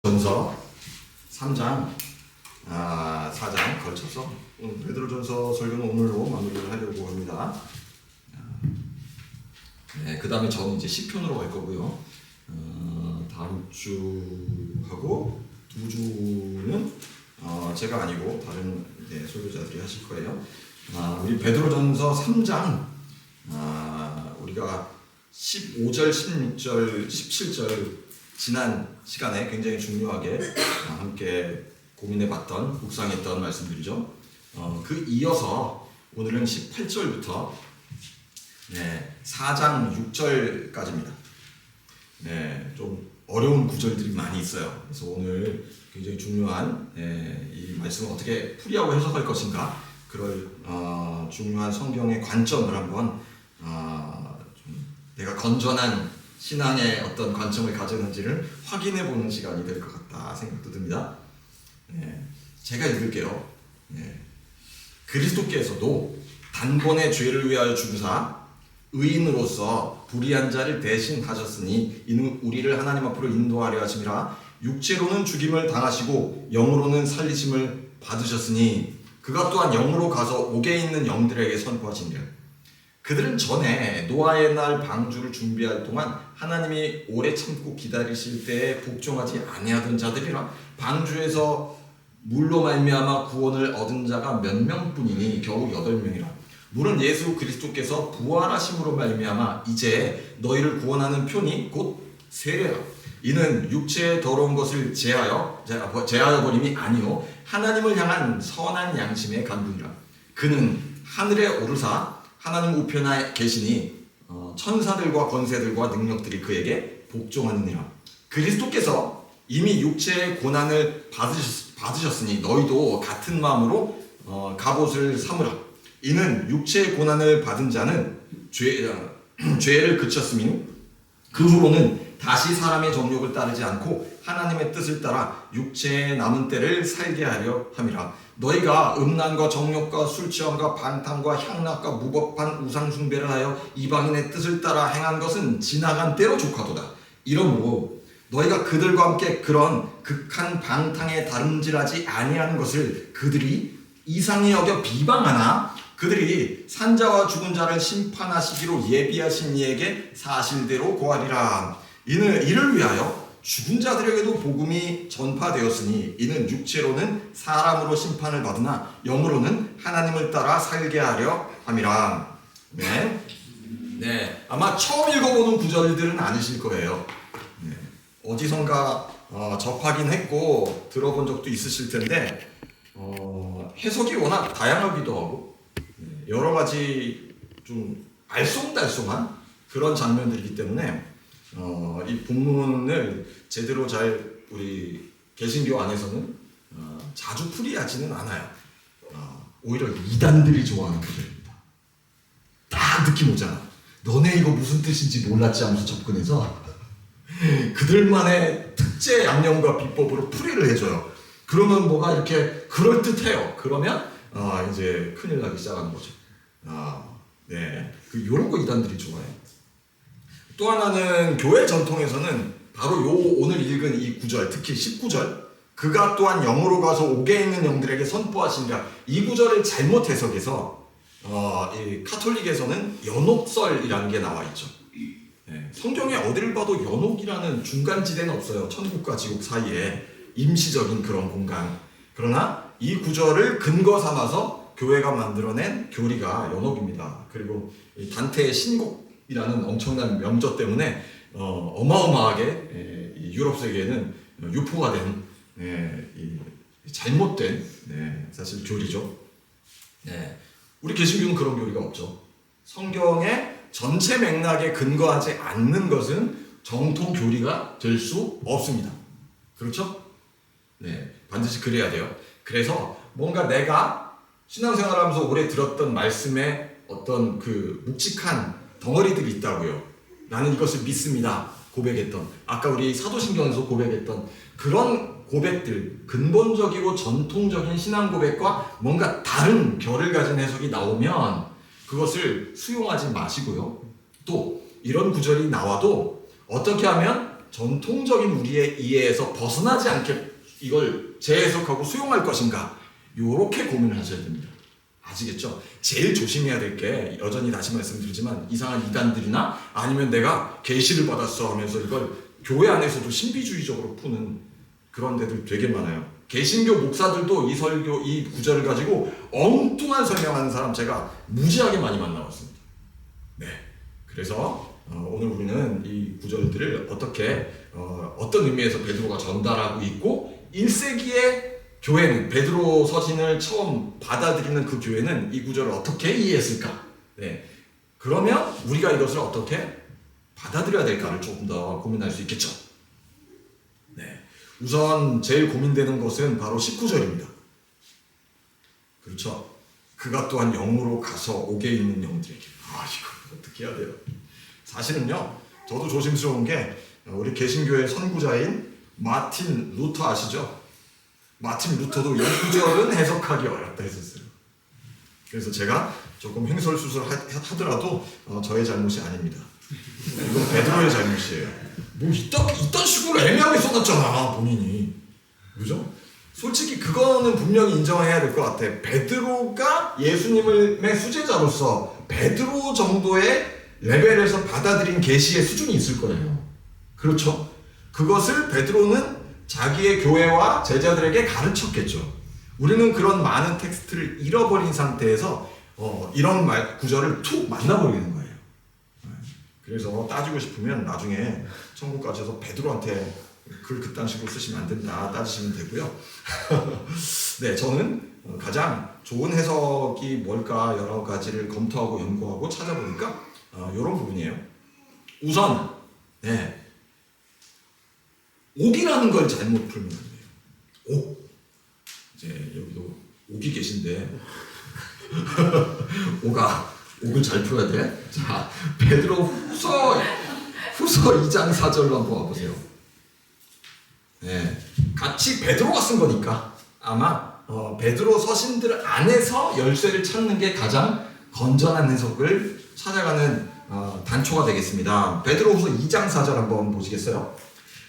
전서 3장, 4장 걸쳐서 베드로전서 설교는 오늘로 마무리를 하려고 합니다. 네, 그 다음에 저는 이제 시편으로 갈 거고요. 다음 주하고 두 주는 제가 아니고 다른 설교자들이 하실 거예요. 우리 베드로전서 3장, 우리가 15절, 16절, 17절 지난 시간에 굉장히 중요하게 함께 고민해봤던, 묵상했던 말씀들이죠. 그 이어서 오늘은 18절부터 4장 6절까지입니다. 좀 어려운 구절들이 많이 있어요. 그래서 오늘 굉장히 중요한 이 말씀을 어떻게 풀이하고 해석할 것인가, 그럴 중요한 성경의 관점을 한번 좀 내가 건전한 신앙의 어떤 관점을 가졌는지를 확인해보는 시간이 될 것 같다 생각도 듭니다. 제가 읽을게요. 그리스도께서도 단번에 죄를 위하여 죽으사 의인으로서 불의한 자를 대신하셨으니 이는 우리를 하나님 앞으로 인도하려 하심이라. 육체로는 죽임을 당하시고 영으로는 살리심을 받으셨으니 그가 또한 영으로 가서 옥에 있는 영들에게 선포하시니라. 그들은 전에 노아의 날 방주를 준비할 동안 하나님이 오래 참고 기다리실 때에 복종하지 아니하던 자들이라. 방주에서 물로 말미암아 구원을 얻은 자가 몇 명뿐이니 겨우 8명이라. 물은 예수 그리스도께서 부활하심으로 말미암아 이제 너희를 구원하는 표니 곧 세례라. 이는 육체의 더러운 것을 제하여 버림이 아니요 하나님을 향한 선한 양심의 간분이라. 그는 하늘에 오르사 하나님 우편에 계시니 천사들과 권세들과 능력들이 그에게 복종하느니라. 그리스도께서 이미 육체의 고난을 받으셨으니 너희도 같은 마음으로 갑옷을 삼으라. 이는 육체의 고난을 받은 자는 죄를 그쳤으니 그 후로는 다시 사람의 정욕을 따르지 않고 하나님의 뜻을 따라 육체의 남은 때를 살게 하려 함이라. 너희가 음란과 정욕과 술취함과 방탕과 향락과 무법한 우상숭배를 하여 이방인의 뜻을 따라 행한 것은 지나간 때로 족하도다. 이러므로 너희가 그들과 함께 그런 극한 방탕에 다름질하지 아니하는 것을 그들이 이상히 여겨 비방하나 그들이 산자와 죽은 자를 심판하시기로 예비하신 이에게 사실대로 고하리라. 이를 위하여 죽은 자들에게도 복음이 전파되었으니 이는 육체로는 사람으로 심판을 받으나 영으로는 하나님을 따라 살게 하려 함이라. 아마 처음 읽어보는 구절들은 아니실 거예요. 어디선가 접하긴 했고 들어본 적도 있으실 텐데 해석이 워낙 다양하기도 하고 여러 가지 좀 알쏭달쏭한 그런 장면들이기 때문에 이 본문을 제대로 잘 우리 개신교 안에서는 자주 풀이하지는 않아요. 오히려 이단들이 좋아하는 구절입니다. 딱 느낌 오잖아. 너네 이거 무슨 뜻인지 몰랐지 하면서 접근해서 그들만의 특제 양념과 비법으로 풀이를 해줘요. 그러면 뭐가 이렇게 그럴듯해요. 그러면 이제 큰일 나기 시작하는 거죠. 요런 거 이단들이 좋아해요. 또 하나는 교회 전통에서는 바로 오늘 읽은 이 구절, 특히 19절, 그가 또한 영으로 가서 옥에 있는 영들에게 선포하시니라. 이 구절을 잘못 해석해서 이 카톨릭에서는 연옥설이라는 게 나와 있죠. 성경에 어디를 봐도 연옥이라는 중간지대는 없어요. 천국과 지옥 사이에 임시적인 그런 공간. 그러나 이 구절을 근거 삼아서 교회가 만들어낸 교리가 연옥입니다. 그리고 이 단테의 신곡이라는 엄청난 명저 때문에 어마어마하게 이 유럽 세계에는 유포가 된 잘못된 사실 교리죠. 우리 개신교는 그런 교리가 없죠. 성경의 전체 맥락에 근거하지 않는 것은 정통 교리가 될 수 없습니다. 그렇죠? 반드시 그래야 돼요. 그래서 뭔가 내가 신앙생활하면서 오래 들었던 말씀에 어떤 그 묵직한 덩어리들이 있다고요. 나는 이것을 믿습니다. 고백했던, 아까 우리 사도신경에서 고백했던 그런 고백들, 근본적이고 전통적인 신앙 고백과 뭔가 다른 결을 가진 해석이 나오면 그것을 수용하지 마시고요. 또 이런 구절이 나와도 어떻게 하면 전통적인 우리의 이해에서 벗어나지 않게 이걸 재해석하고 수용할 것인가? 요렇게 고민을 하셔야 됩니다. 아시겠죠? 제일 조심해야 될 게 여전히 다시 말씀드리지만 이상한 이단들이나 아니면 내가 계시를 받았어 하면서 이걸 교회 안에서도 신비주의적으로 푸는 그런 데들 되게 많아요. 개신교 목사들도 이 구절을 가지고 엉뚱한 설명하는 사람 제가 무지하게 많이 만나봤습니다. 네, 그래서 오늘 우리는 이 구절들을 어떻게 어떤 의미에서 베드로가 전달하고 있고 1세기의 교회는 베드로 서신을 처음 받아들이는 그 교회는 이 구절을 어떻게 이해했을까? 네, 그러면 우리가 이것을 어떻게 받아들여야 될까를 조금 더 고민할 수 있겠죠. 네, 우선 제일 고민되는 것은 바로 19절입니다. 그렇죠? 그가 또한 영으로 가서 옥에 있는 영들에게. 이거 어떻게 해야 돼요? 사실은요, 저도 조심스러운 게 우리 개신교의 선구자인 마틴 루터 아시죠? 마틴 루터도 이 구절은 해석하기 어렵다 했었어요. 그래서 제가 조금 횡설수설 하더라도 저의 잘못이 아닙니다. 이건 베드로의 잘못이에요. 뭐 이딴 식으로 애매하게 써놨잖아 본인이. 그죠? 솔직히 그거는 분명히 인정해야 될 것 같아. 베드로가 예수님의 수제자로서 베드로 정도의 레벨에서 받아들인 계시의 수준이 있을 거예요. 그렇죠? 그것을 베드로는 자기의 교회와 제자들에게 가르쳤겠죠. 우리는 그런 많은 텍스트를 잃어버린 상태에서 이런 구절을 툭 만나버리는 거예요. 그래서 따지고 싶으면 나중에 천국 가셔서 베드로한테 글 그딴 식으로 쓰시면 안 된다 따지시면 되고요. 네, 저는 가장 좋은 해석이 뭘까 여러 가지를 검토하고 연구하고 찾아보니까 이런 부분이에요. 우선 네, 옥이라는 걸 잘못 풀면 안 돼요. 옥. 이제 여기도 옥이 계신데 옥을 잘 풀어야 돼. 자, 베드로 후서 2장 4절로 한번 와보세요. 네, 같이 베드로가 쓴 거니까 아마 베드로 서신들 안에서 열쇠를 찾는 게 가장 건전한 해석을 찾아가는 단초가 되겠습니다. 베드로후서 2장 4절 한번 보시겠어요?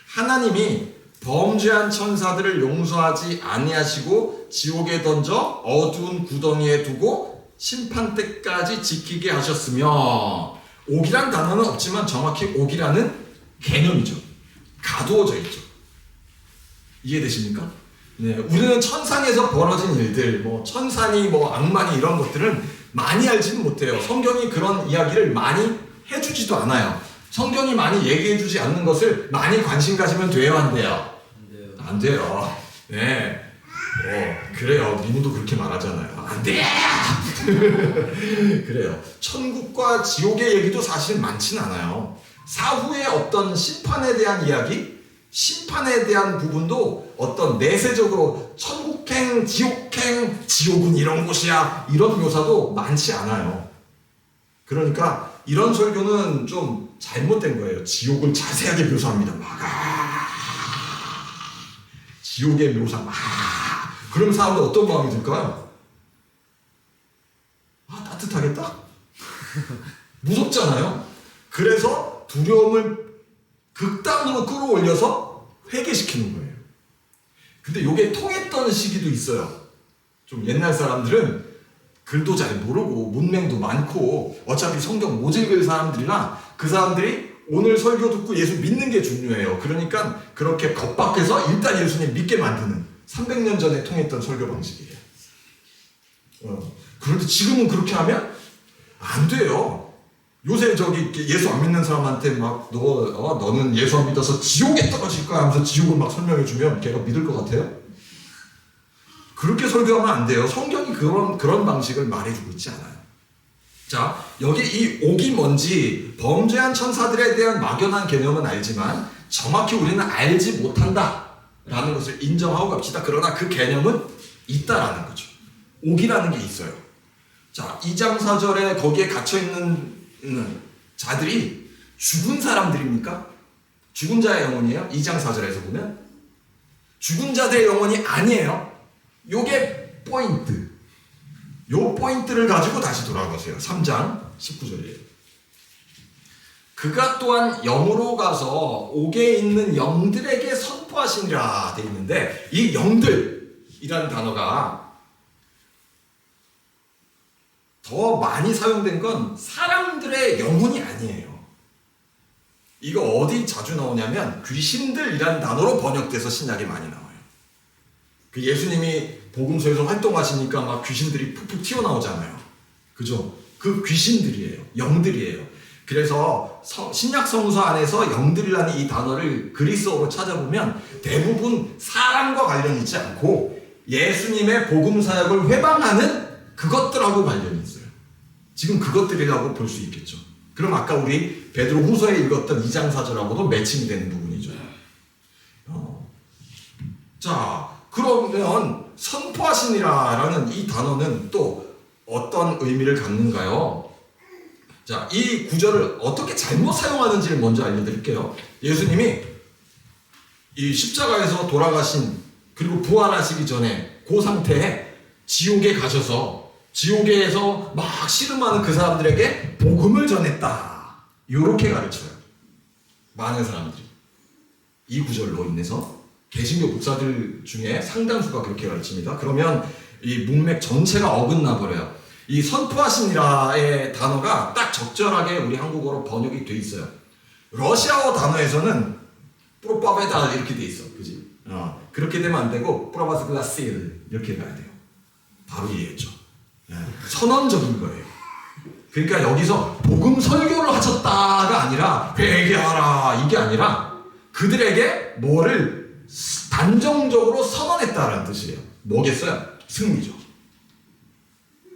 하나님이 범죄한 천사들을 용서하지 아니하시고 지옥에 던져 어두운 구덩이에 두고 심판 때까지 지키게 하셨으며, 옥이란 단어는 없지만 정확히 옥이라는 개념이죠. 가두어져 있죠. 이해되십니까? 네, 우리는 천상에서 벌어진 일들, 천사니 악마니 이런 것들은 많이 알지는 못해요. 성경이 그런 이야기를 많이 해주지도 않아요. 성경이 많이 얘기해주지 않는 것을 많이 관심 가지면 돼요, 안 돼요? 안 돼요. 네. 그래요. 니누도 그렇게 말하잖아요. 안 돼요! 그래요. 천국과 지옥의 얘기도 사실 많진 않아요. 사후의 어떤 심판에 대한 이야기, 심판에 대한 부분도 어떤 내세적으로 천국행, 지옥행, 지옥은 이런 곳이야, 이런 묘사도 많지 않아요. 그러니까 이런 설교는 좀 잘못된 거예요. 지옥을 자세하게 묘사합니다. 지옥의 묘사 그럼 사람들 어떤 마음이 들까요? 따뜻하겠다? 무섭잖아요. 그래서 두려움을 극단으로 끌어올려서 회개시키는 거예요. 근데 이게 통했던 시기도 있어요. 좀 옛날 사람들은 글도 잘 모르고 문맹도 많고 어차피 성경 못 읽을 사람들이나 그 사람들이 오늘 설교 듣고 예수 믿는 게 중요해요. 그러니까 그렇게 겁박해서 일단 예수님 믿게 만드는 300년 전에 통했던 설교 방식이에요. 그런데 지금은 그렇게 하면 안 돼요. 요새 예수 안 믿는 사람한테 너는 예수 안 믿어서 지옥에 떨어질 거야 하면서 지옥을 막 설명해주면 걔가 믿을 것 같아요? 그렇게 설교하면 안 돼요. 성경이 그런 방식을 말해주고 있지 않아요. 자, 여기 이 옥이 뭔지 범죄한 천사들에 대한 막연한 개념은 알지만 정확히 우리는 알지 못한다라는 것을 인정하고 갑시다. 그러나 그 개념은 있다라는 거죠. 옥이라는 게 있어요. 자, 2장 4절에 거기에 갇혀있는 자들이 죽은 사람들입니까? 죽은 자의 영혼이에요? 2장 4절에서 보면 죽은 자들의 영혼이 아니에요. 요게 포인트. 요 포인트를 가지고 다시 돌아가세요. 3장 19절이에요. 그가 또한 영으로 가서 옥에 있는 영들에게 선포하시니라 되어 있는데, 이 영들이라는 단어가 더 많이 사용된 건 사람들의 영혼이 아니에요. 이거 어디 자주 나오냐면 귀신들이라는 단어로 번역돼서 신약에 많이 나와요. 그 예수님이 복음서에서 활동하시니까 막 귀신들이 푹푹 튀어나오잖아요. 그죠? 그 귀신들이에요. 영들이에요. 그래서 신약 성서 안에서 영들이라는 이 단어를 그리스어로 찾아보면 대부분 사람과 관련이 있지 않고 예수님의 복음 사역을 회방하는 그것들하고 관련이 있어요. 지금 그것들이라고 볼 수 있겠죠. 그럼 아까 우리 베드로 후서에 읽었던 2장 4절하고도 매칭이 되는 부분이죠. 자, 그러면 선포하시니라라는 이 단어는 또 어떤 의미를 갖는가요? 자, 이 구절을 어떻게 잘못 사용하는지를 먼저 알려드릴게요. 예수님이 이 십자가에서 돌아가신 그리고 부활하시기 전에 그 상태에 지옥에 가셔서 지옥에서 막 씨름하는 그 사람들에게 복음을 전했다. 이렇게 가르쳐요. 많은 사람들이. 이 구절로 인해서 개신교 목사들 중에 상당수가 그렇게 가르칩니다. 그러면 이 문맥 전체가 어긋나 버려요. 이 선포하시니라의 단어가 딱 적절하게 우리 한국어로 번역이 돼 있어요. 러시아어 단어에서는 프로파베다 이렇게 돼 있어. 그지? 그렇게 되면 안 되고 프로바스글라시르 이렇게 가야 돼요. 바로 이해했죠. 선언적인 거예요. 그러니까 여기서 복음 설교를 하셨다가 아니라 회개하라 이게 아니라 그들에게 뭐를 단정적으로 선언했다라는 뜻이에요. 뭐겠어요? 승리죠.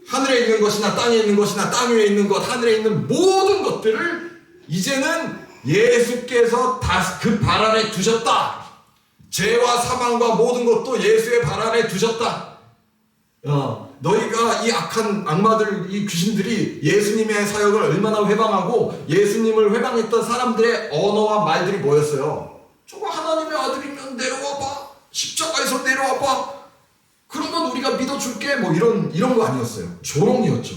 하늘에 있는 것이나 땅에 있는 것이나 땅 위에 있는 것, 하늘에 있는 모든 것들을 이제는 예수께서 다 그 발 아래 두셨다. 죄와 사망과 모든 것도 예수의 발 아래 두셨다. 너희가 이 악한 악마들, 이 귀신들이 예수님의 사역을 얼마나 회방하고 예수님을 회방했던 사람들의 언어와 말들이 뭐였어요? 저거 하나님의 아들이면 내려와봐. 십자가에서 내려와봐. 그러면 우리가 믿어줄게. 뭐 이런 거 아니었어요. 조롱이었죠.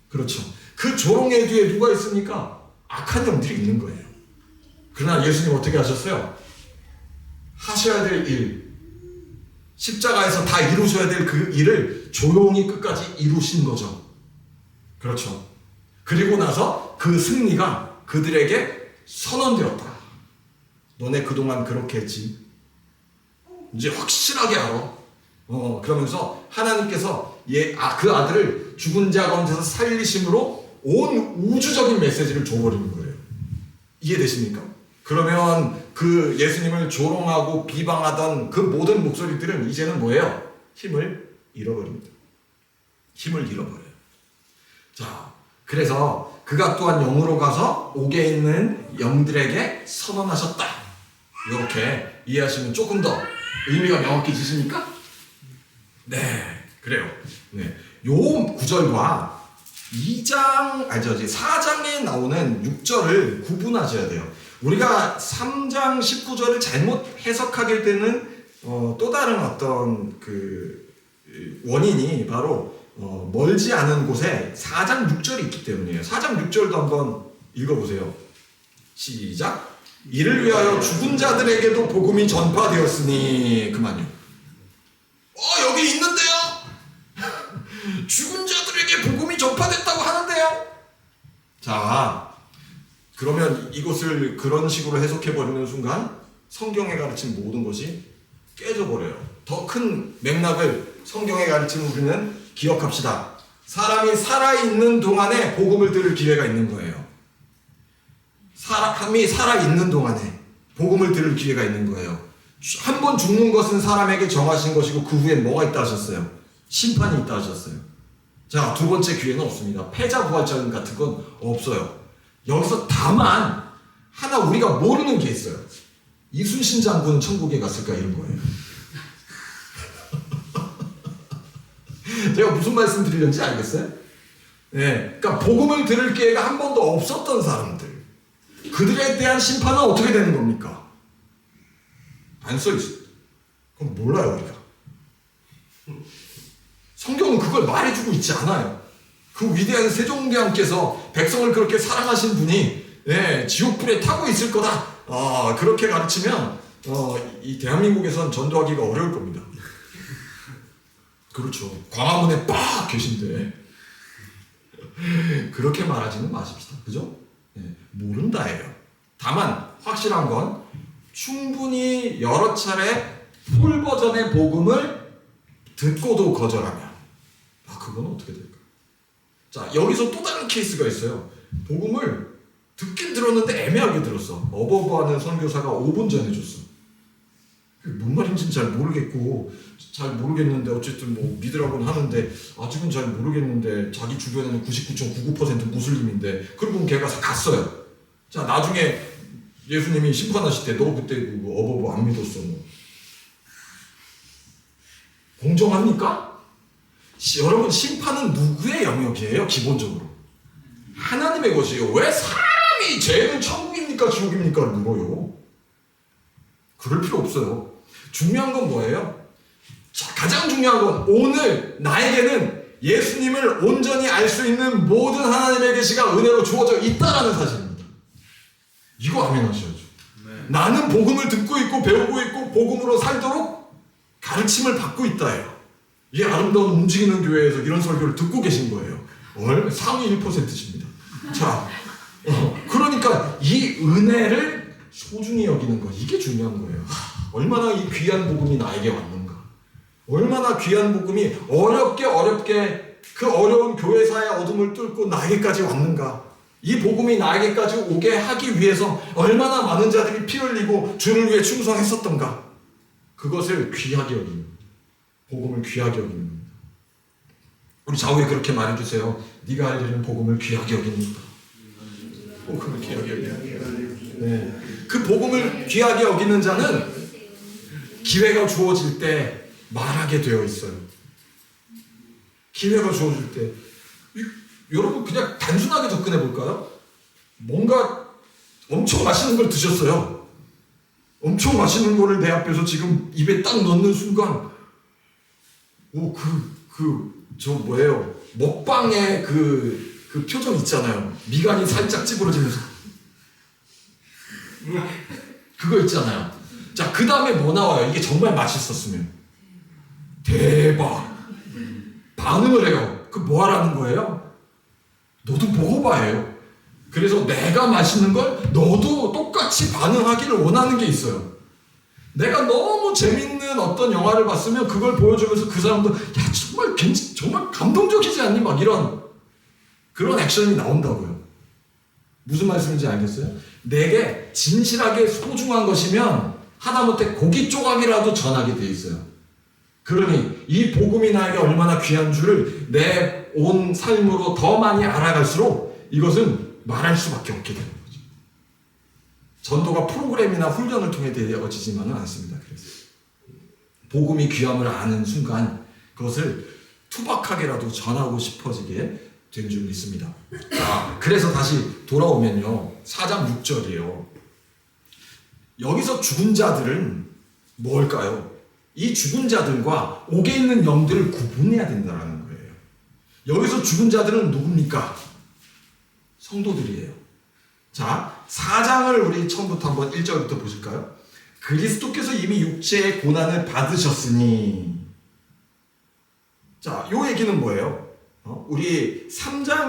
그렇죠. 그 조롱의 뒤에 누가 있습니까? 악한 영들이 있는 거예요. 그러나 예수님 어떻게 하셨어요? 하셔야 될 일, 십자가에서 다 이루셔야 될 그 일을 조용히 끝까지 이루신 거죠. 그렇죠. 그리고 나서 그 승리가 그들에게 선언되었다. 너네 그동안 그렇게 했지. 이제 확실하게 알아. 그러면서 하나님께서 그 아들을 죽은 자 가운데서 살리심으로 온 우주적인 메시지를 줘버리는 거예요. 이해되십니까? 그러면 그 예수님을 조롱하고 비방하던 그 모든 목소리들은 이제는 뭐예요? 힘을 잃어버립니다. 힘을 잃어버려요. 자, 그래서 그가 또한 영으로 가서 옥에 있는 영들에게 선언하셨다. 이렇게 이해하시면 조금 더 의미가 명확해지십니까? 네, 그래요. 네, 요 구절과 4장에 나오는 6절을 구분하셔야 돼요. 우리가 3장 19절을 잘못 해석하게 되는 또 다른 어떤 그 원인이 바로 멀지 않은 곳에 4장 6절이 있기 때문이에요. 4장 6절도 한번 읽어보세요. 시작. 이를 위하여 죽은 자들에게도 복음이 전파되었으니 그만요. 여기 있는데요. 죽은 자들에게 복음이 전파됐다고 하는데요. 자, 그러면 이것을 그런 식으로 해석해버리는 순간 성경에 가르친 모든 것이 깨져버려요. 더 큰 맥락을 성경에 가르친 우리는 기억합시다. 사람이 살아있는 동안에 복음을 들을 기회가 있는 거예요. 사람이 살아있는 동안에 복음을 들을 기회가 있는 거예요. 한 번 죽는 것은 사람에게 정하신 것이고 그 후에 뭐가 있다 하셨어요? 심판이 있다 하셨어요. 자, 두 번째 기회는 없습니다. 패자부활전 같은 건 없어요. 여기서 다만 하나 우리가 모르는 게 있어요. 이순신 장군은 천국에 갔을까 이런 거예요. 제가 무슨 말씀 드리는지 알겠어요? 네, 그러니까 복음을 들을 기회가 한 번도 없었던 사람들, 그들에 대한 심판은 어떻게 되는 겁니까? 안 써있어요. 그럼 몰라요 우리가. 성경은 그걸 말해주고 있지 않아요. 그 위대한 세종대왕께서 백성을 그렇게 사랑하신 분이 지옥불에 타고 있을 거다. 그렇게 가르치면 이 대한민국에선 전도하기가 어려울 겁니다. 그렇죠. 광화문에 빡 계신데 그렇게 말하지는 마십시다. 그죠? 모른다예요. 다만 확실한 건 충분히 여러 차례 풀 버전의 복음을 듣고도 거절하면 그건 어떻게 될까요? 자, 여기서 또 다른 케이스가 있어요. 복음을 듣긴 들었는데 애매하게 들었어. 어버버하는 선교사가 5분 전에 줬어. 뭔 말인지는 잘 모르겠고 잘 모르겠는데 어쨌든 뭐 믿으라고는 하는데 아직은 잘 모르겠는데 자기 주변에는 99.99% 무슬림인데 그러고 걔가 갔어요. 자, 나중에 예수님이 심판하실 때 너 그때 어버버 안 믿었어. 공정합니까? 여러분, 심판은 누구의 영역이에요? 기본적으로 하나님의 것이에요. 왜 사람이 죄는 천국입니까 지옥입니까 물어요. 그럴 필요 없어요. 중요한 건 뭐예요? 자, 가장 중요한 건 오늘 나에게는 예수님을 온전히 알 수 있는 모든 하나님의 계시가 은혜로 주어져 있다라는 사실입니다. 이거 아멘하셔야죠. 나는 복음을 듣고 있고 배우고 있고 복음으로 살도록 가르침을 받고 있다예요. 이 아름다운 움직이는 교회에서 이런 설교를 듣고 계신 거예요. 상위 1%십니다. 자, 그러니까 이 은혜를 소중히 여기는 것, 이게 중요한 거예요. 얼마나 이 귀한 복음이 나에게 왔는가. 얼마나 귀한 복음이 어렵게 그 어려운 교회사의 어둠을 뚫고 나에게까지 왔는가. 이 복음이 나에게까지 오게 하기 위해서 얼마나 많은 자들이 피 흘리고 주를 위해 충성했었던가. 그것을 귀하게 여기는 겁니다. 복음을 귀하게 여기는 겁니다. 우리 좌우에 그렇게 말해주세요. 네가 할 일은 복음을 귀하게 여깁니다. 복음을 귀하게 여깁니다. 그 복음을 귀하게 여기는 자는 기회가 주어질 때 말하게 되어 있어요. 기회가 주어질 때 여러분 그냥 단순하게 접근해 볼까요? 뭔가 엄청 맛있는 걸 드셨어요. 엄청 맛있는 거를 내 앞에서 지금 입에 딱 넣는 순간 저 뭐예요? 먹방의 그 표정 있잖아요. 미간이 살짝 찌부러지면서 그거 있잖아요. 자, 그 다음에 뭐 나와요? 이게 정말 맛있었으면 대박 반응을 해요. 그 뭐 하라는 거예요? 너도 먹어봐요. 그래서 내가 맛있는 걸 너도 똑같이 반응하기를 원하는 게 있어요. 내가 너무 재밌는 어떤 영화를 봤으면 그걸 보여주면서 그 사람도 야 정말 감동적이지 않니? 막 이런 그런 액션이 나온다고요. 무슨 말씀인지 알겠어요? 내게 진실하게 소중한 것이면 하다못해 고기 조각이라도 전하게 돼 있어요. 그러니 이 복음이 나에게 얼마나 귀한 줄을 내 온 삶으로 더 많이 알아갈수록 이것은 말할 수밖에 없게 되는 거죠. 전도가 프로그램이나 훈련을 통해 되어지지만은 않습니다. 그래서 복음이 귀함을 아는 순간 그것을 투박하게라도 전하고 싶어지게 된 줄 믿습니다. 자, 그래서 다시 돌아오면요. 4장 6절이에요. 여기서 죽은 자들은 뭘까요? 이 죽은 자들과 옥에 있는 영들을 구분해야 된다는 거예요. 여기서 죽은 자들은 누굽니까? 성도들이에요. 자, 4장을 우리 처음부터 한번 1절부터 보실까요? 그리스도께서 이미 육체의 고난을 받으셨으니. 자, 요 얘기는 뭐예요? 우리 3장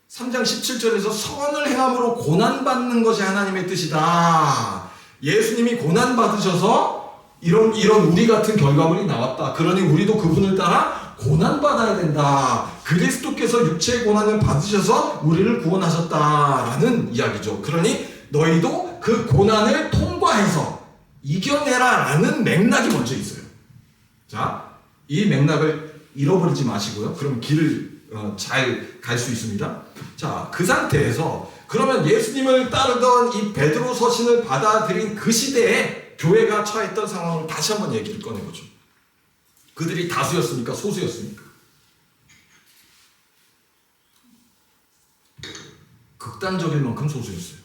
17절에서 선을 행함으로 고난받는 것이 하나님의 뜻이다. 예수님이 고난받으셔서 이런 우리 같은 결과물이 나왔다. 그러니 우리도 그분을 따라 고난받아야 된다. 그리스도께서 육체의 고난을 받으셔서 우리를 구원하셨다라는 이야기죠. 그러니 너희도 그 고난을 통과해서 이겨내라 라는 맥락이 먼저 있어요. 자, 이 맥락을 잃어버리지 마시고요. 그럼 길을 잘 갈 수 있습니다. 자, 그 상태에서 그러면 예수님을 따르던 이 베드로 서신을 받아들인 그 시대에 교회가 처했던 상황을 다시 한번 얘기를 꺼내보죠. 그들이 다수였습니까? 소수였습니까? 극단적일 만큼 소수였어요.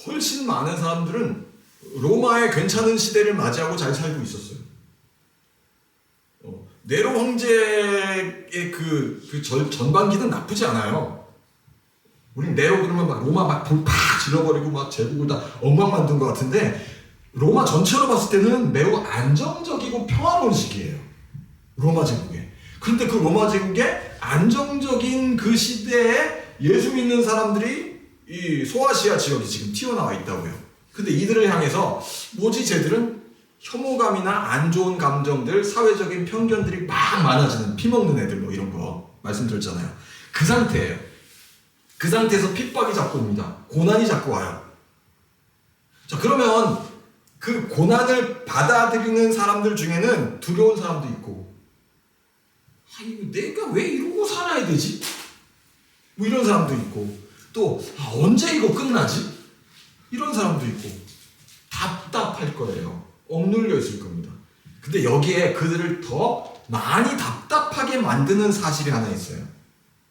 훨씬 많은 사람들은 로마의 괜찮은 시대를 맞이하고 잘 살고 있었어요. 네로 황제의 전반기는 나쁘지 않아요. 우린 네로 그러면 막 로마 막 불 팍 질러버리고 막 제국을 다 엉망 만든 것 같은데, 로마 전체로 봤을 때는 매우 안정적이고 평화로운 시기예요. 로마 제국에. 그런데 그 로마 제국의 안정적인 그 시대에 예수 믿는 사람들이 이 소아시아 지역이 지금 튀어나와 있다고요. 근데 이들을 향해서 뭐지, 쟤들은 혐오감이나 안 좋은 감정들, 사회적인 편견들이 막 많아지는, 피먹는 애들 뭐 이런 거 말씀드렸잖아요. 그 상태예요. 그 상태에서 핍박이 자꾸 옵니다. 고난이 자꾸 와요. 자, 그러면 그 고난을 받아들이는 사람들 중에는 두려운 사람도 있고, 아니, 내가 왜 이러고 살아야 되지? 뭐 이런 사람도 있고, 또 언제 이거 끝나지? 이런 사람도 있고, 답답할 거예요. 억눌려 있을 겁니다. 근데 여기에 그들을 더 많이 답답하게 만드는 사실이 하나 있어요.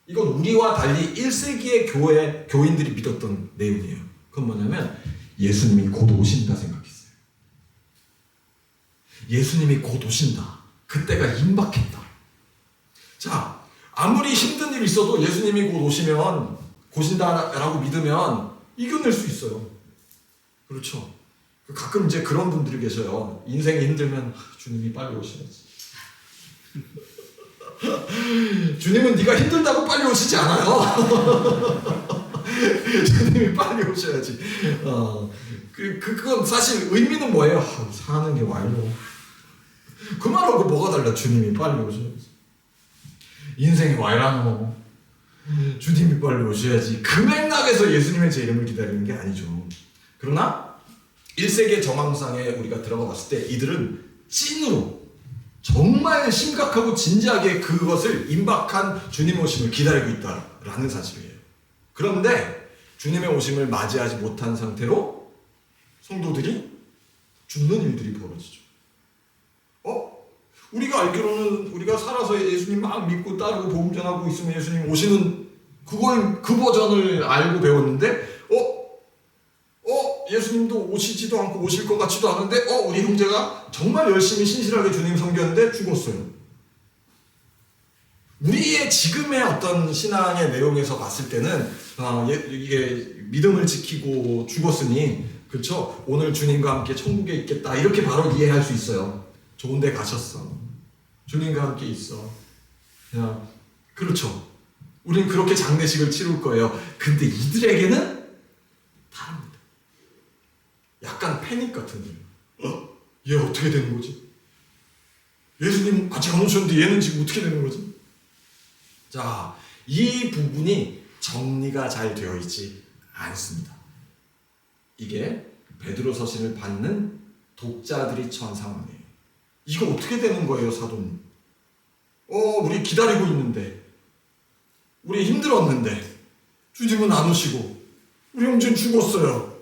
이건 우리와 달리 1세기의 교인들이 믿었던 내용이에요. 그건 뭐냐면 예수님이 곧 오신다 생각했어요. 예수님이 곧 오신다. 그때가 임박했다. 자, 아무리 힘든 일이 있어도 예수님이 곧 오신다라고 믿으면 이겨낼 수 있어요. 그렇죠? 가끔 이제 그런 분들이 계셔요. 인생이 힘들면 주님이 빨리 오셔야지. 주님은 네가 힘들다고 빨리 오시지 않아요. 주님이 빨리 오셔야지. 그건 사실 의미는 뭐예요? 사는 게 와요. 그 말하고 뭐가 달라? 주님이 빨리 오셔야지. 인생이 와이라노. 주님이 빨리 오셔야지. 그 맥락에서 예수님의 제 이름을 기다리는 게 아니죠. 그러나 1세기의 정황상에 우리가 들어가 봤을 때 이들은 찐으로 정말 심각하고 진지하게 그것을 임박한 주님 오심을 기다리고 있다라는 사실이에요. 그런데 주님의 오심을 맞이하지 못한 상태로 성도들이 죽는 일들이 벌어지죠. 우리가 알기로는 우리가 살아서 예수님 막 믿고 따르고 복음 전하고 있으면 예수님 오시는 그 버전을 알고 배웠는데 예수님도 오시지도 않고 오실 것 같지도 않은데 우리 형제가 정말 열심히 신실하게 주님 섬겼는데 죽었어요. 우리의 지금의 어떤 신앙의 내용에서 봤을 때는 이게 믿음을 지키고 죽었으니, 그렇죠? 오늘 주님과 함께 천국에 있겠다, 이렇게 바로 이해할 수 있어요. 좋은 데 가셨어. 주님과 함께 있어. 그렇죠. 우린 그렇게 장례식을 치룰 거예요. 근데 이들에게는 다릅니다. 약간 패닉 같은 일. 얘 어떻게 되는 거지? 예수님 아직 안 오셨는데 얘는 지금 어떻게 되는 거지? 자, 이 부분이 정리가 잘 되어 있지 않습니다. 이게 베드로 서신을 받는 독자들이 처한 상황이에요. 이거 어떻게 되는 거예요, 사도님? 우리 기다리고 있는데, 우리 힘들었는데 주님은 안 오시고 우리 형제는 죽었어요.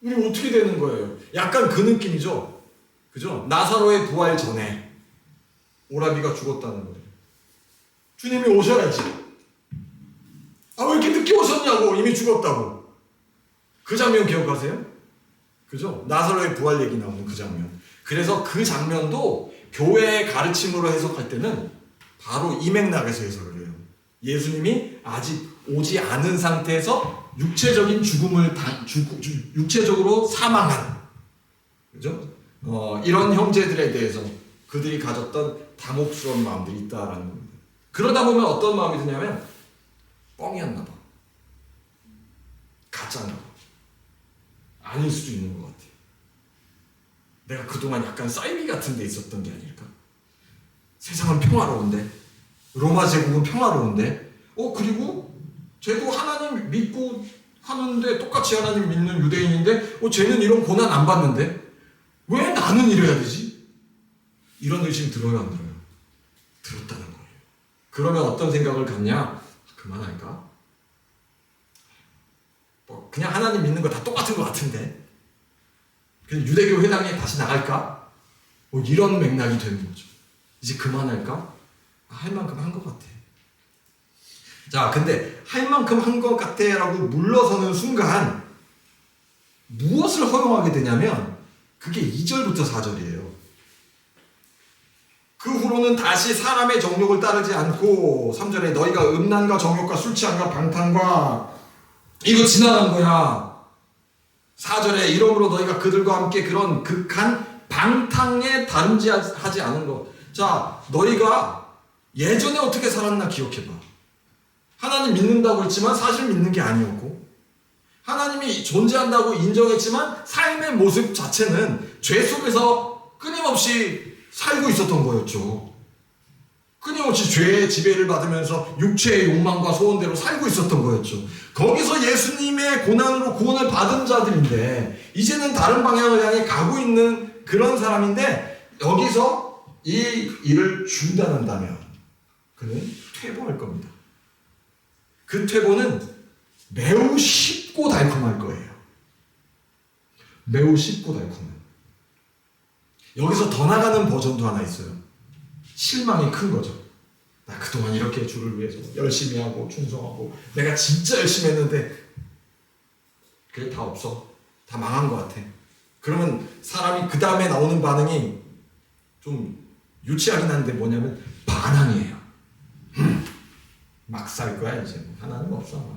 우리 어떻게 되는 거예요? 약간 그 느낌이죠. 그죠? 나사로의 부활 전에 오라비가 죽었다는 거예요. 주님이 오셔야지. 왜 이렇게 늦게 오셨냐고. 이미 죽었다고. 그 장면 기억하세요? 그죠? 나사로의 부활 얘기 나오는 그 장면. 그래서 그 장면도 교회의 가르침으로 해석할 때는 바로 이 맥락에서 해석을 해요. 예수님이 아직 오지 않은 상태에서 육체적인 육체적으로 사망한, 그죠? 이런 형제들에 대해서 그들이 가졌던 당혹스러운 마음들이 있다라는 겁니다. 그러다 보면 어떤 마음이 드냐면 뻥이었나 봐. 가짜인가 봐. 아닐 수도 있는 것 같아. 내가 그동안 약간 사이비 같은 데 있었던 게 아닐까? 세상은 평화로운데, 로마 제국은 평화로운데, 그리고 쟤도 하나님 믿고 하는데, 똑같이 하나님 믿는 유대인인데 쟤는 이런 고난 안 받는데 왜 나는 이래야 되지? 이런 의심 들어요, 안 들어요? 들었다는 거예요. 그러면 어떤 생각을 갖냐? 그만할까? 그냥 하나님 믿는 거 다 똑같은 것 같은데 그냥 유대교 회당에 다시 나갈까? 이런 맥락이 되는 거죠. 이제 그만할까? 할 만큼 한 것 같아. 자, 근데 할 만큼 한 것 같아 라고 물러서는 순간 무엇을 허용하게 되냐면 그게 2절부터 4절이에요. 그 후로는 다시 사람의 정욕을 따르지 않고, 3절에 너희가 음란과 정욕과 술 취함과 방탕과 이거 지나간 거야. 4절에 이러므로 너희가 그들과 함께 그런 극한 방탕에 다름질하지 않은 것. 자, 너희가 예전에 어떻게 살았나 기억해봐. 하나님 믿는다고 했지만 사실 믿는 게 아니었고, 하나님이 존재한다고 인정했지만 삶의 모습 자체는 죄 속에서 끊임없이 살고 있었던 거였죠. 끊임없이 죄의 지배를 받으면서 육체의 욕망과 소원대로 살고 있었던 거였죠. 거기서 예수님의 고난으로 구원을 받은 자들인데 이제는 다른 방향을 향해 가고 있는 그런 사람인데, 여기서 이 일을 중단한다면 그는 퇴보할 겁니다. 그 퇴보는 매우 쉽고 달콤할 거예요. 매우 쉽고 달콤한. 여기서 더 나가는 버전도 하나 있어요. 실망이 큰 거죠. 나 그동안 이렇게 주를 위해서 열심히 하고 충성하고 내가 진짜 열심히 했는데 그게 다 없어. 다 망한 것 같아. 그러면 사람이 그 다음에 나오는 반응이 좀 유치하긴 한데 뭐냐면 반항이에요. 막 살 거야 이제. 하나님 없어.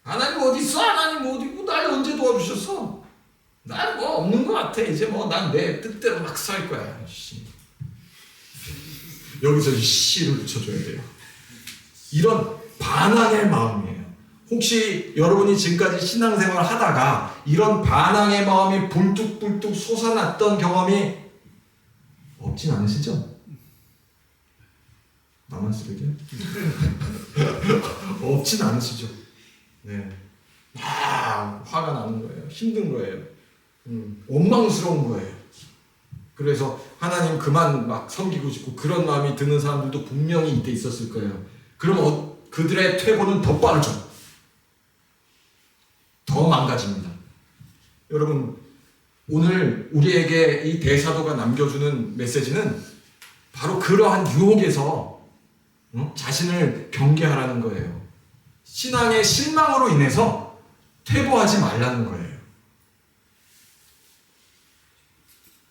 하나님 어디 있어? 하나님 어디 있고 날 언제 도와주셨어? 난 뭐 없는 것 같아. 이제 뭐 난 내 뜻대로 막 살 거야. 여기서 이 씨를 붙여줘야 돼요. 이런 반항의 마음이에요. 혹시 여러분이 지금까지 신앙생활을 하다가 이런 반항의 마음이 불뚝불뚝 솟아났던 경험이 없진 않으시죠? 나만 쓰레기야? 없진 않으시죠? 네. 화가 나는 거예요. 힘든 거예요. 원망스러운 거예요. 그래서 하나님 그만 막 섬기고 싶고 그런 마음이 드는 사람들도 분명히 이때 있었을 거예요. 그럼 그들의 퇴보는 더 빠르죠. 더 망가집니다. 여러분, 오늘 우리에게 이 대사도가 남겨주는 메시지는 바로 그러한 유혹에서 자신을 경계하라는 거예요. 신앙의 실망으로 인해서 퇴보하지 말라는 거예요.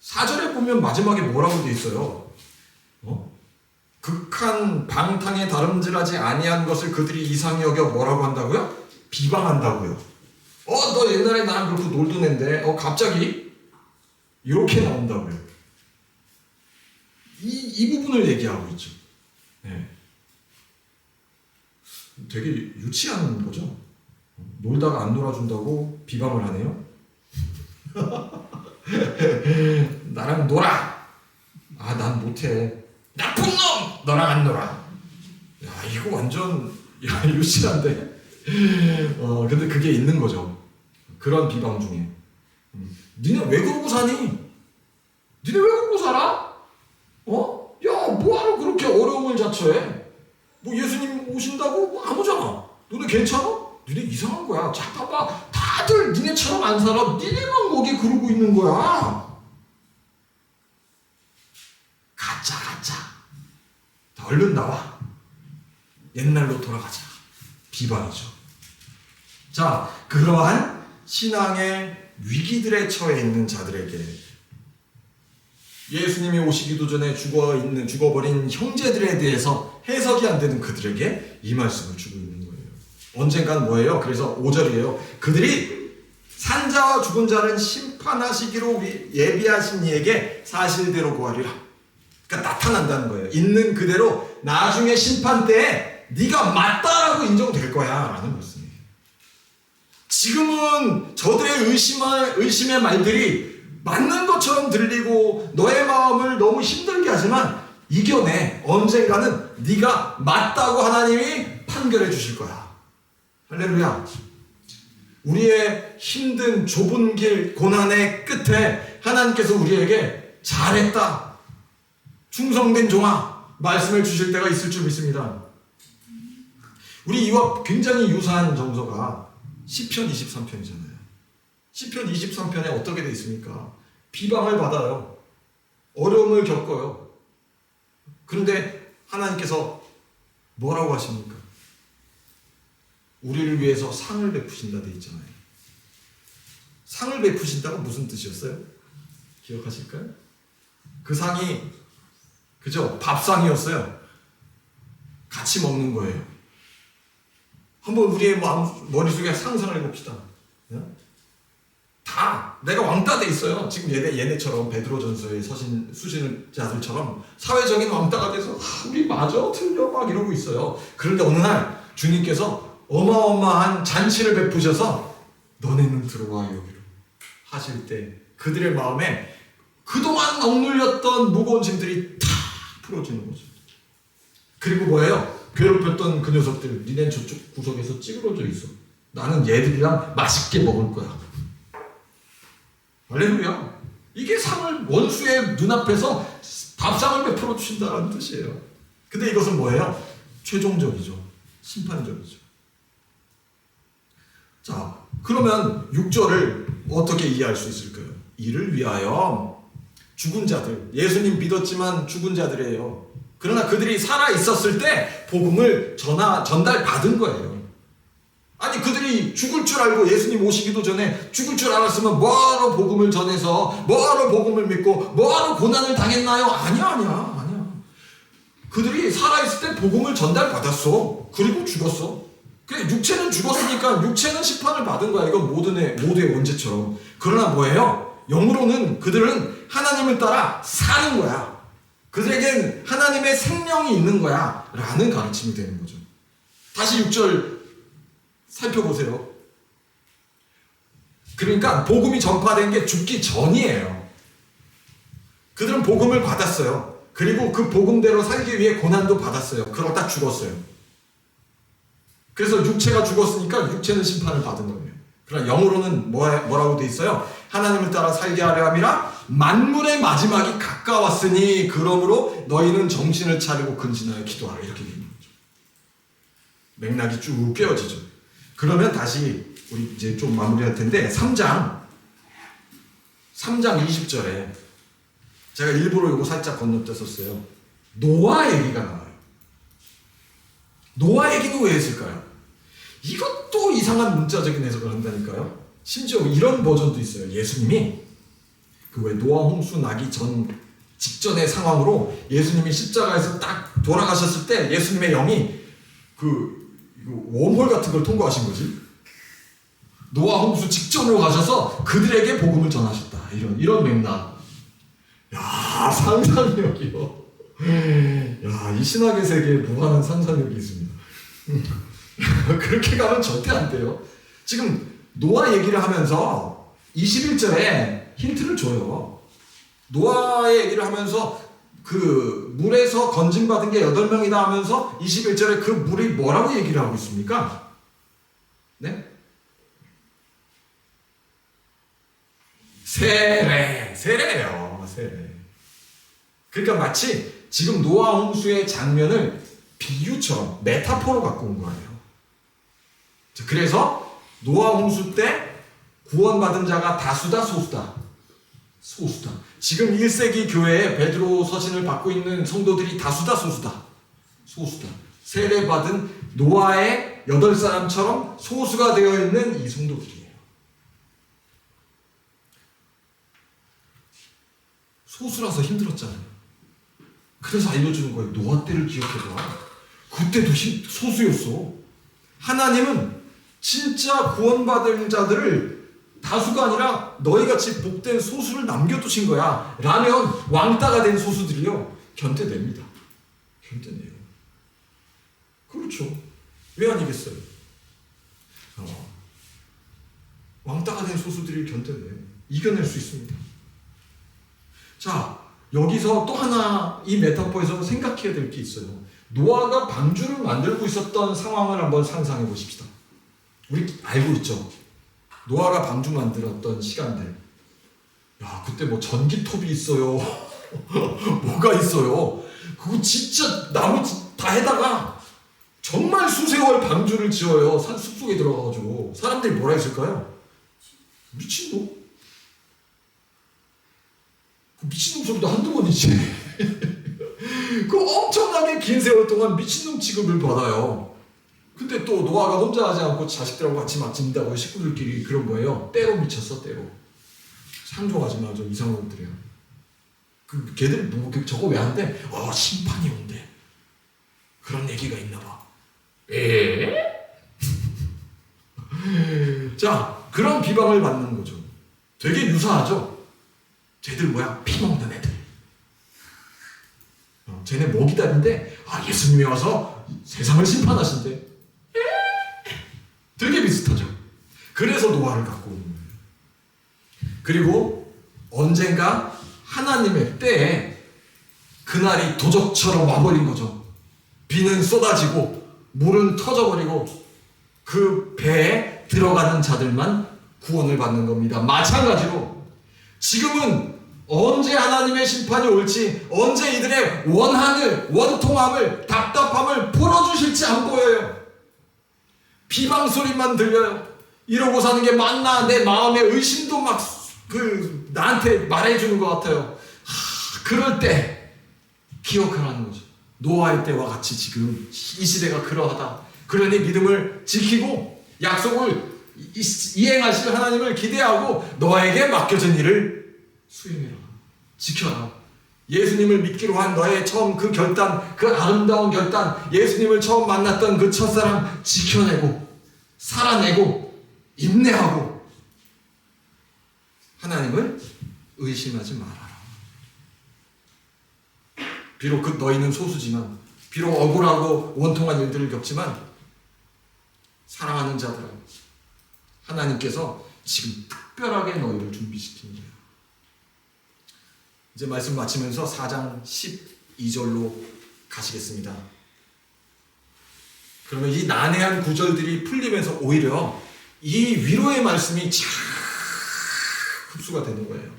4절에 보면 마지막에 뭐라고 돼 있어요? 극한 방탕에 다름질하지 아니한 것을 그들이 이상히 여겨 뭐라고 한다고요? 비방한다고요. 너 옛날에 나랑 그렇게 놀던 앤데 갑자기 이렇게 나온다고요. 이 부분을 얘기하고 있죠. 네. 되게 유치한 거죠. 놀다가 안 놀아준다고 비방을 하네요. 나랑 놀아. 난 못해. 나쁜 놈! 너랑 안 놀아. 야, 이거 완전 유치한데. 근데 그게 있는 거죠. 그런 비방 중에. 니네 왜 그러고 사니? 니네 왜 그러고 살아? 야, 뭐하러 그렇게 어려움을 자처해? 뭐 예수님 오신다고 뭐 아무잖아. 너네 괜찮아? 니네 이상한 거야. 자, 봐봐. 다들 니네처럼 안 살아. 니네만 거기 그러고 있는 거야. 가짜. 얼른 나와. 옛날로 돌아가자. 비방이죠. 자, 그러한 신앙의 위기들에 처해 있는 자들에게 예수님이 오시기도 전에 죽어버린 형제들에 대해서 해석이 안 되는 그들에게 이 말씀을 주고 있는 거예요. 언젠간 뭐예요? 그래서 5절이에요. 그들이 산자와 죽은 자는 심판하시기로 예비하신 이에게 사실대로 구하리라. 그러니까 나타난다는 거예요. 있는 그대로 나중에 심판 때에 네가 맞다라고 인정될 거야 라는 말씀이에요. 지금은 저들의 의심의 말들이 맞는 것처럼 들리고 너의 마음을 너무 힘들게 하지만 이겨내. 언젠가는 네가 맞다고 하나님이 판결해 주실 거야. 할렐루야. 우리의 힘든 좁은 길 고난의 끝에 하나님께서 우리에게 잘했다, 충성된 종아 말씀을 주실 때가 있을 줄 믿습니다. 우리 이와 굉장히 유사한 정서가 시편 23편이잖아요. 시편 23편에 어떻게 되어 있습니까? 비방을 받아요. 어려움을 겪어요. 그런데 하나님께서 뭐라고 하십니까? 우리를 위해서 상을 베푸신다 되어 있잖아요. 상을 베푸신다가 무슨 뜻이었어요? 기억하실까요? 그 상이 그죠? 밥상이었어요. 같이 먹는 거예요. 한번 우리의 머릿속에 상상을 해봅시다. 다 내가 왕따 돼 있어요. 지금 얘네처럼 베드로전서의 수신자들처럼 사회적인 왕따가 돼서 우리 맞아 틀려 막 이러고 있어요. 그런데 어느 날 주님께서 어마어마한 잔치를 베푸셔서 너네는 들어와 여기로 하실 때 그들의 마음에 그동안 억눌렸던 무거운 짐들이 다 풀어지는 거죠. 그리고 뭐예요? 괴롭혔던 그 녀석들, 니넨 저쪽 구석에서 찌그러져 있어. 나는 얘들이랑 맛있게 먹을 거야. 할렐루야. 이게 상을 원수의 눈앞에서 밥상을 베풀어 주신다는 뜻이에요. 근데 이것은 뭐예요? 최종적이죠. 심판적이죠. 자, 그러면 6절을 어떻게 이해할 수 있을까요? 이를 위하여 죽은 자들, 예수님 믿었지만 죽은 자들이에요. 그러나 그들이 살아 있었을 때 복음을 전달받은 거예요. 아니 그들이 죽을 줄 알고 예수님 오시기도 전에 죽을 줄 알았으면 뭐하러 복음을 전해서 뭐하러 복음을 믿고 뭐하러 고난을 당했나요? 아니야. 그들이 살아있을 때 복음을 전달받았어. 그리고 죽었어. 그래 육체는 죽었으니까 육체는 심판을 받은 거야. 이건 모두의 원죄처럼. 그러나 뭐예요? 영으로는 그들은 하나님을 따라 사는 거야. 그들에겐 하나님의 생명이 있는 거야 라는 가르침이 되는 거죠. 다시 6절 살펴보세요. 그러니까 복음이 전파된 게 죽기 전이에요. 그들은 복음을 받았어요. 그리고 그 복음대로 살기 위해 고난도 받았어요. 그러다 죽었어요. 그래서 육체가 죽었으니까 육체는 심판을 받은 거예요. 그러나 영으로는 뭐라고 돼 있어요? 하나님을 따라 살게 하려 함이라 만물의 마지막이 가까웠으니 그러므로 너희는 정신을 차리고 근신하여 기도하라. 이렇게 되는 거죠. 맥락이 쭉 꿰어지죠. 그러면 다시 우리 이제 좀 마무리할 텐데 3장 20절에 제가 일부러 이거 살짝 건너뛰었어요. 노아 얘기가 나와요. 노아 얘기는 왜 했을까요? 이것도 이상한 문자적인 해석을 한다니까요. 심지어 이런 버전도 있어요. 예수님이 그 왜 노아 홍수 나기 직전의 상황으로 예수님이 십자가에서 딱 돌아가셨을 때 예수님의 영이 웜홀 같은 걸 통과하신 거지. 노아 홍수 직전으로 가셔서 그들에게 복음을 전하셨다. 이런 맥락. 야, 상상력이요. 야, 이 신학의 세계에 무한한 상상력이 있습니다. 그렇게 가면 절대 안 돼요. 지금 노아 얘기를 하면서 21절에 힌트를 줘요. 노아의 얘기를 하면서 그 물에서 건진받은 게 8명이다 하면서 21절에 그 물이 뭐라고 얘기를 하고 있습니까? 네? 세례예요. 세례. 그러니까 마치 지금 노아 홍수의 장면을 비유처럼 메타포로 갖고 온 거예요. 그래서 노아 홍수 때 구원받은 자가 다수다 소수다. 지금 1세기 교회에 베드로 서신을 받고 있는 성도들이 다수다 소수다. 세례받은 노아의 8사람처럼 소수가 되어 있는 이 성도들이에요. 소수라서 힘들었잖아요. 그래서 알려주는 거예요. 노아 때를 기억해봐. 그때도 소수였어. 하나님은 진짜 구원받은 자들을 다수가 아니라 너희같이 복된 소수를 남겨두신 거야 라면 왕따가 된 소수들이요 견뎌냅니다. 견뎌내요. 그렇죠. 왜 아니겠어요? 왕따가 된 소수들이 견뎌내요. 이겨낼 수 있습니다. 자, 여기서 또 하나 이 메타포에서 생각해야 될 게 있어요. 노아가 방주를 만들고 있었던 상황을 한번 상상해 보십시다. 우리 알고 있죠? 노아가 방주 만들었던 시간들. 야, 그때 뭐 전기톱이 있어요. 뭐가 있어요. 그거 진짜 나무 다 해다가 정말 수세월 방주를 지어요. 산 숲속에 들어가가지고. 사람들이 뭐라 했을까요? 미친놈? 미친놈 소리도 한두 번이지. 그 엄청나게 긴 세월 동안 미친놈 취급을 받아요. 근데 또 노아가 혼자 하지 않고 자식들하고 같이 막 짓는다고 식구들끼리 그런 거예요. 때로 미쳤어, 때로. 상종하지 마, 저 이상한 것들이야. 걔들 저거 왜 안 돼? 심판이 온대. 그런 얘기가 있나 봐. 자, 그런 비방을 받는 거죠. 되게 유사하죠. 쟤들 뭐야? 피 먹는 애들. 쟤네 뭐 기다린데? 예수님이 와서 세상을 심판하신대. 되게 비슷하죠. 그래서 노아를 갖고 오는 거예요. 그리고 언젠가 하나님의 때에 그날이 도적처럼 와버린 거죠. 비는 쏟아지고 물은 터져버리고 그 배에 들어가는 자들만 구원을 받는 겁니다. 마찬가지로 지금은 언제 하나님의 심판이 올지, 언제 이들의 원통함을, 답답함을 풀어주실지 안 보여요. 비방 소리만 들려요. 이러고 사는 게 맞나? 내 마음의 의심도 막 나한테 말해주는 것 같아요. 그럴 때 기억하라는 거죠. 노아의 때와 같이 지금 이 시대가 그러하다. 그러니 믿음을 지키고 약속을 이행하실 하나님을 기대하고 너에게 맡겨진 일을 수행해라. 지켜라. 예수님을 믿기로 한 너의 처음 그 결단, 그 아름다운 결단, 예수님을 처음 만났던 그 첫사랑 지켜내고 살아내고 인내하고 하나님을 의심하지 말아라. 비록 그 너희는 소수지만, 비록 억울하고 원통한 일들을 겪지만 사랑하는 자들아, 하나님께서 지금 특별하게 너희를 준비시킨 거예요. 이제 말씀 마치면서 4장 12절로 가시겠습니다. 그러면 이 난해한 구절들이 풀리면서 오히려 이 위로의 말씀이 쫙 흡수가 되는 거예요.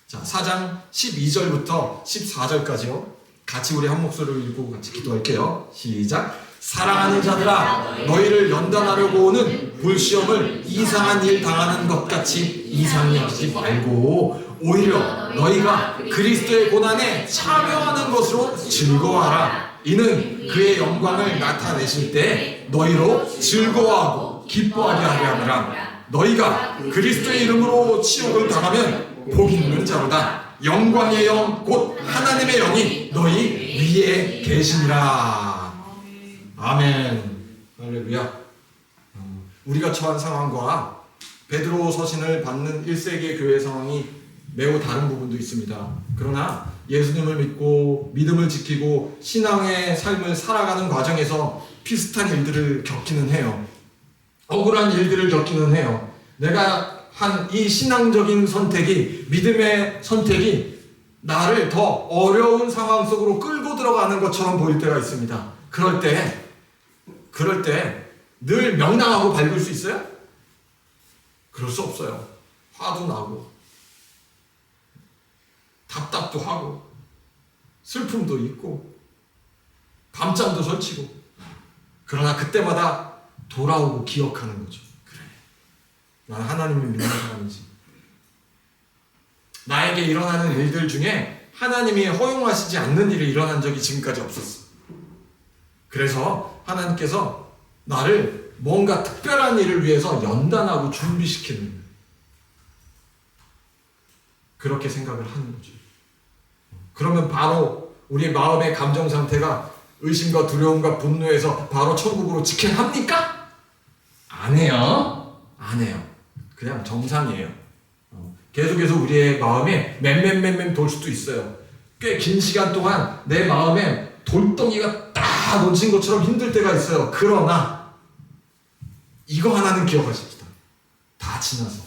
자, 4장 12절부터 14절까지요. 같이 우리 한 목소리로 읽고 같이 기도할게요. 시작. 사랑하는 자들아, 너희를 연단하려고 오는 불시험을 이상한 일 당하는 것 같이 이상히 여기지 말고 오히려 너희가 그리스도의 고난에 참여하는 것으로 즐거워하라. 이는 그의 영광을 나타내실 때 너희로 즐거워하고 기뻐하게 하려 함이라. 너희가 그리스도의 이름으로 치욕을 당하면 복 있는 자로다. 영광의 영 곧 하나님의 영이 너희 위에 계시니라. 아멘. 할렐루야. 우리가 처한 상황과 베드로 서신을 받는 1세기의 교회 상황이 매우 다른 부분도 있습니다. 그러나 예수님을 믿고 믿음을 지키고 신앙의 삶을 살아가는 과정에서 비슷한 일들을 겪기는 해요. 억울한 일들을 겪기는 해요. 내가 한 이 신앙적인 선택이, 믿음의 선택이 나를 더 어려운 상황 속으로 끌고 들어가는 것처럼 보일 때가 있습니다. 그럴 때 늘 명랑하고 밝을 수 있어요? 그럴 수 없어요. 화도 나고 답답도 하고 슬픔도 있고 밤잠도 설치고, 그러나 그때마다 돌아오고 기억하는 거죠. 그래, 나는 하나님을 믿는 사람이지. 나에게 일어나는 일들 중에 하나님이 허용하시지 않는 일이 일어난 적이 지금까지 없었어. 그래서 하나님께서 나를 뭔가 특별한 일을 위해서 연단하고 준비시키는 거예요. 그렇게 생각을 하는 거죠. 그러면 바로 우리의 마음의 감정 상태가 의심과 두려움과 분노에서 바로 천국으로 직행합니까? 안 해요. 안 해요. 그냥 정상이에요. 계속해서 우리의 마음에 맴맴 돌 수도 있어요. 꽤 긴 시간 동안 내 마음에 돌덩이가 딱 얹힌 것처럼 힘들 때가 있어요. 그러나 이거 하나는 기억하십시다. 다 지나서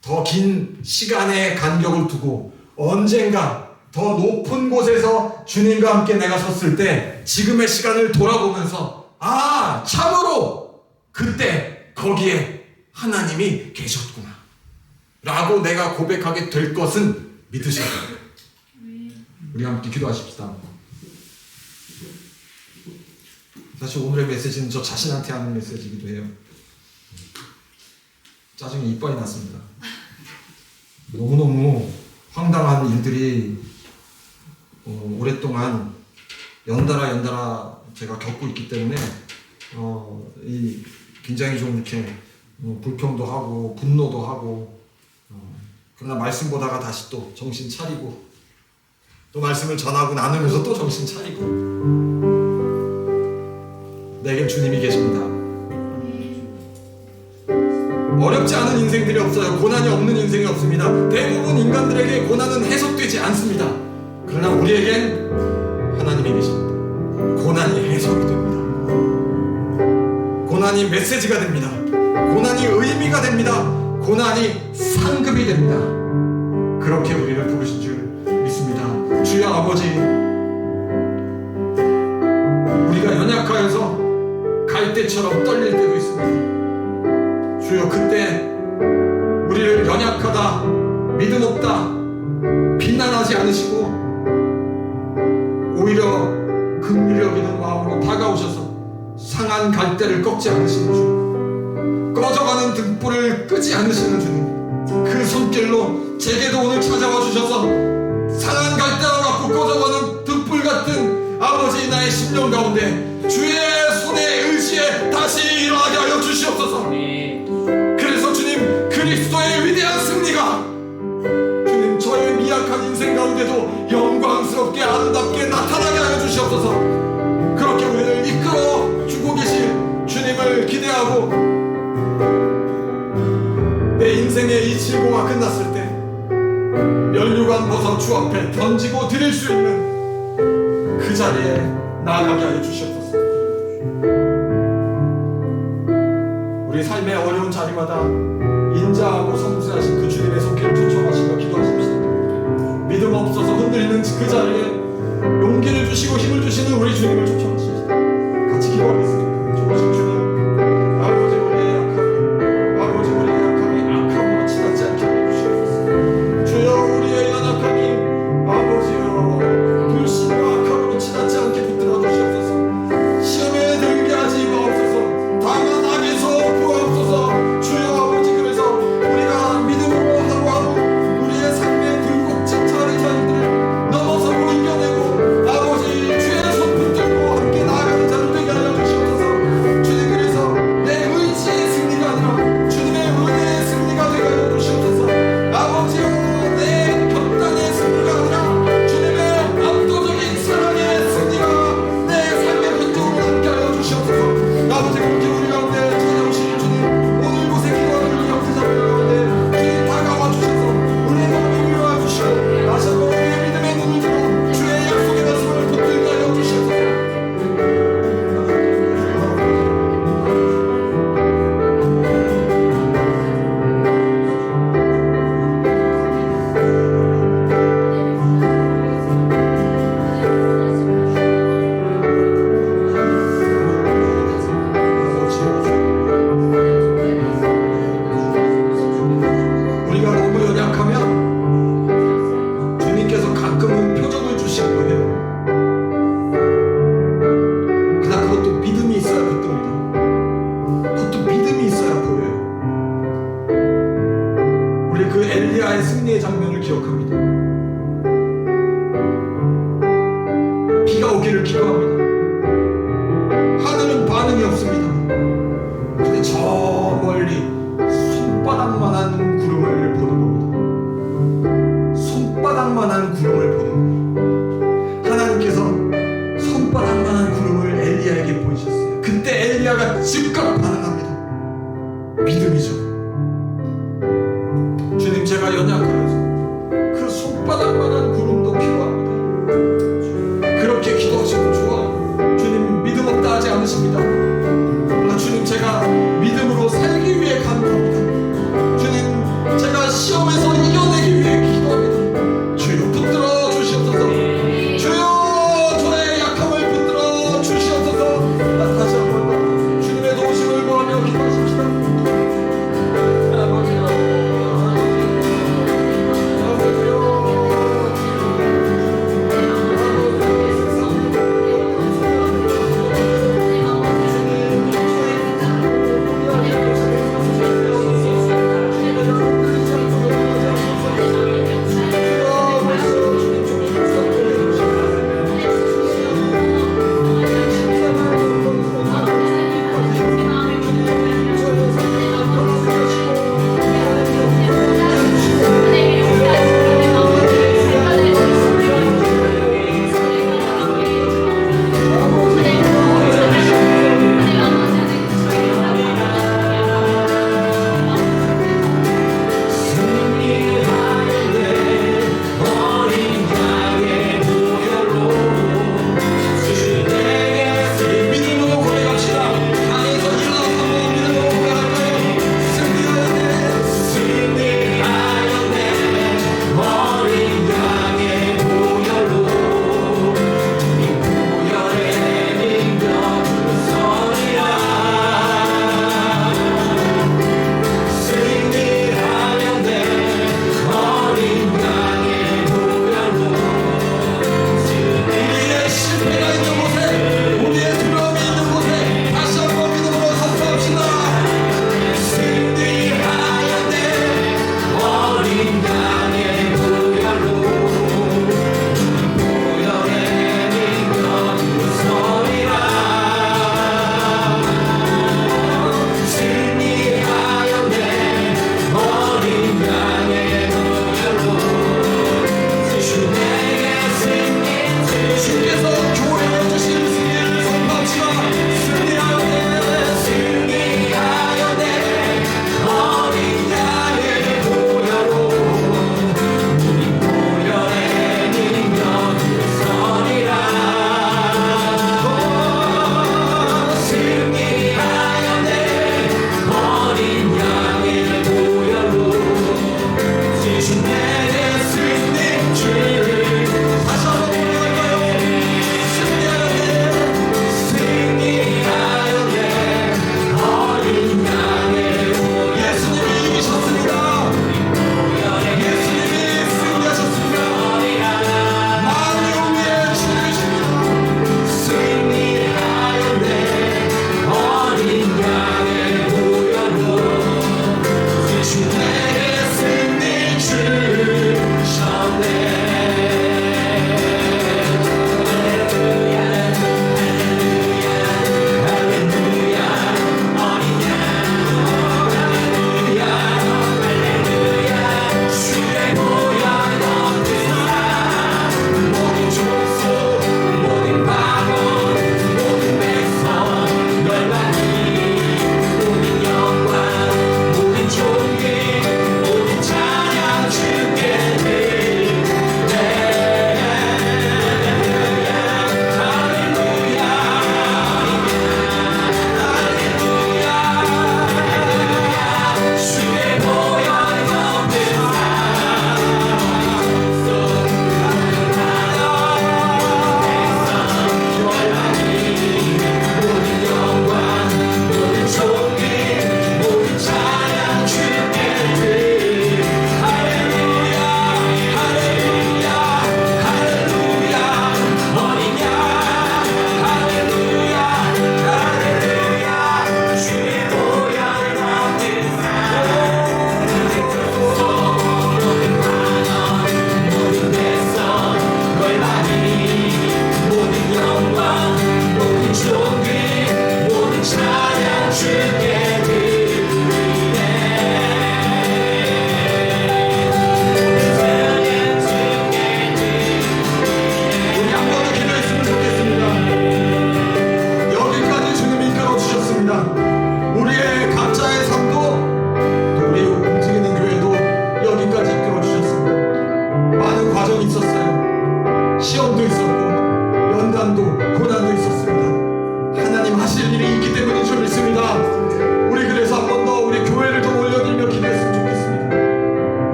더 긴 시간의 간격을 두고 언젠가 더 높은 곳에서 주님과 함께 내가 섰을 때 지금의 시간을 돌아보면서 참으로 그때 거기에 하나님이 계셨구나 라고 내가 고백하게 될 것은 믿으셔야 돼요. 우리 함께 기도하십시다. 사실 오늘의 메시지는 저 자신한테 하는 메시지이기도 해요. 짜증이 이빨이 났습니다. 너무너무 황당한 일들이 오랫동안 연달아 제가 겪고 있기 때문에 굉장히 좀 이렇게 불평도 하고 분노도 하고, 그러나 말씀 보다가 다시 또 정신 차리고 또 말씀을 전하고 나누면서 또 정신 차리고, 내겐 주님이 계십니다. 어렵지 않은 인생들이 없어요. 고난이 없는 인생이 없습니다. 대부분 인간들에게 고난은 해석되지 않습니다. 그러나 우리에겐 하나님이 계십니다. 고난이 해석이 됩니다. 고난이 메시지가 됩니다. 고난이 의미가 됩니다. 고난이 상급이 됩니다. 그렇게 우리를 부르신 줄 믿습니다. 주여 아버지, 우리가 연약하여서 갈대처럼 떨릴 때도 있습니다. 주여, 그때 우리를 연약하다, 믿음 없다 비난하지 않으시고 오히려 긍휼히 여기는 마음으로 다가오셔서 상한 갈대를 꺾지 않으시는 주님, 꺼져가는 등불을 끄지 않으시는 주님, 그 손길로 제게도 오늘 찾아와 주셔서 상한 갈대와 같고 꺼져가는 등불 같은 아버지 나의 심령 가운데 주의 손에 의지해 다시 일어나게 하여 주시옵소서. 그래서 주님, 그리스도의 위대한 승리가 주님 저의 미약한 인생 가운데도 영광스럽게 아름답게 나타나게 하여 주시옵소서. 그렇게 우리를 이끌어 주고 계실 주님을 기대하고 내 인생의 이 질고가 끝났을 때 면류관 벗어 주 앞에 던지고 드릴 수 있는 그 자리에 나아가게 하여 주시옵소서. 우리 삶의 어려운 자리마다 인자하고 성실하신 그 주님의 손길을 초청하시며 기도하십시다. 믿음 없어서 흔들리는 그 자리에 용기를 주시고 힘을 주시는 우리 주님을 초청하십시다. 같이 기도하겠습니다. 좋으신 주님, 아버지, 우리의 약함이 악함으로 치닫지 않게 해주시옵소서. 주여, 우리의 연약함이 아버지여 불신과 악함으로 치닫지 않게 붙들어 주시옵소서. 시험에 들게 하지 마옵소서. 다만 악에서 구하옵소서. 주여 아버지, 그래서 우리가 믿음으로 하루하루 우리의 삶의 굴곡진 자리들을 넘어서고 이겨내고 아버지 주의 손 붙들고 함께 나아가는 자들 되게 하여 주시옵소서. 주님, 그래서 내 의지의 승리가 아니라 주님의 은혜의 승리가 되게 하여 주시옵소서. 아버지여, 내 결단의 승리가 아니라 주님의 압도적인 사랑의 승리가 내 삶의 흔적으로 남게 하여 주시옵소서. 아버지, 그렇게 우리 가운데 찾아오신 주님, 오늘 곳에 기도하는 역사자들 가운데 주님 다가와 주셔서 우리의 마음을 위로해 주시고 다시 한번 우리의 믿음의 눈을 들어 주의 약속의 말씀을 붙들게 하여 주시옵소서. 우리가 너무 연약하면 주님께서 가끔은 표적을 주시는 거예요. 그러나 그것도 믿음이 있어야 붙듭니다. 그것도 믿음이 있어야 보여요. 우리 그 엘리야의 승리의 장면을 기억합니다. 비가 오기를 기도합니다. 하늘은 반응이 없습니다. 근데 저 멀리 손바닥만한 구름을 보는 겁니다. 손바닥만한 구름을 보는 겁니다. 하나님께서 손바닥만한 구름을 엘리야에게 보이셨어요. 그때 엘리야가 즉각 반응합니다. 믿음이죠. 주님, 제가 연약하여서 그 손바닥만한 구름도 필요합니다. 그렇게 기도하시면 좋아요. 주님, 믿음 없다 하지 않으십니다. 그러나 주님, 제가 믿음으로 살기 위해 간구합니다. 주님, 제가 시험에서 이겨내기 위해 기도합니다. 주여, 붙들어 주시옵소서. 주여, 저의 약함을 붙들어 주시옵소서. 다시 한번 주님의 도우심을 구하며 기도하십시다. 아버지여,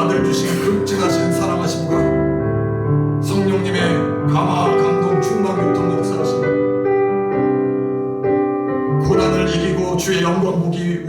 아들 주신 극진하신 사랑하심과 성령님의 감화 감동 충만 교통 역사하심, 고난을 이기고 주의 영광 보기